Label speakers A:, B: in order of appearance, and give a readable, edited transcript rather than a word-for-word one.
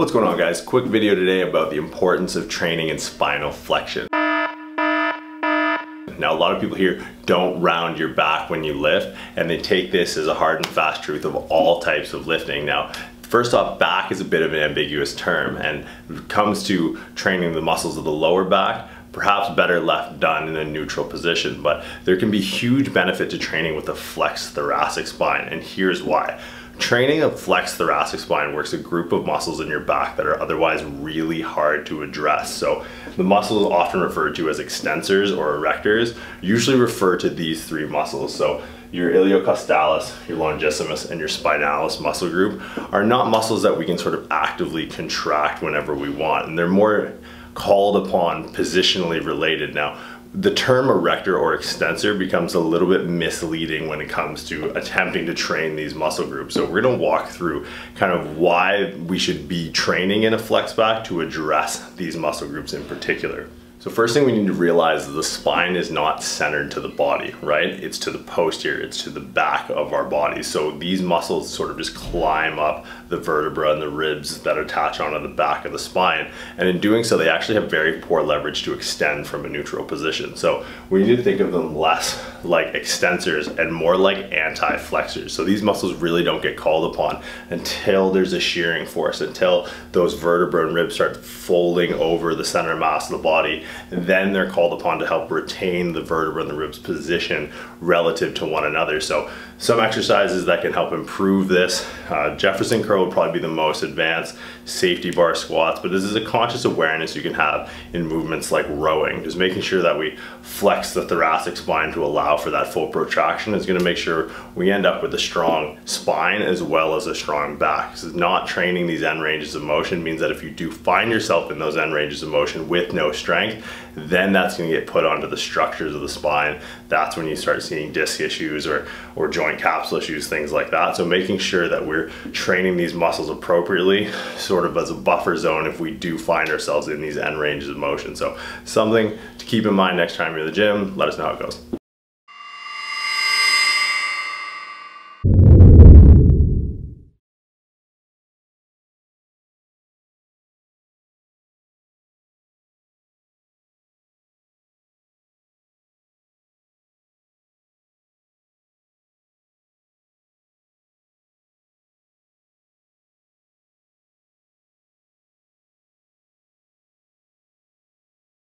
A: What's going on, guys? Quick video today about the importance of training in spinal flexion. Now, a lot of people here don't round your back when you lift, and they take this as a hard and fast truth of all types of lifting. Now, first off, back is a bit of an ambiguous term, and when it comes to training the muscles of the lower back, perhaps better left done in a neutral position, but there can be huge benefit to training with a flexed thoracic spine, and here's why. Training a flexed thoracic spine works a group of muscles in your back that are otherwise really hard to address. So the muscles often referred to as extensors or erectors usually refer to these three muscles. So your iliocostalis, your longissimus, and your spinalis muscle group are not muscles that we can sort of actively contract whenever we want, and they're more called upon positionally related. Now, the term erector or extensor becomes a little bit misleading when it comes to attempting to train these muscle groups. So we're gonna walk through kind of why we should be training in a flex back to address these muscle groups in particular. So first thing we need to realize is the spine is not centered to the body, right? It's to the posterior, it's to the back of our body. So these muscles sort of just climb up the vertebra and the ribs that attach onto the back of the spine. And in doing so, they actually have very poor leverage to extend from a neutral position. So we need to think of them less like extensors and more like anti-flexors. So these muscles really don't get called upon until there's a shearing force, until those vertebrae and ribs start folding over the center mass of the body. Then they're called upon to help retain the vertebra and the ribs position relative to one another. So some exercises that can help improve this. Jefferson curl would probably be the most advanced, safety bar squats, but this is a conscious awareness you can have in movements like rowing. Just making sure that we flex the thoracic spine to allow for that full protraction is gonna make sure we end up with a strong spine as well as a strong back. So not training these end ranges of motion means that if you do find yourself in those end ranges of motion with no strength, then that's going to get put onto the structures of the spine. That's when you start seeing disc issues or joint capsule issues, things like that. So making sure that we're training these muscles appropriately, sort of as a buffer zone if we do find ourselves in these end ranges of motion. So something to keep in mind next time you're in the gym. Let us know how it goes.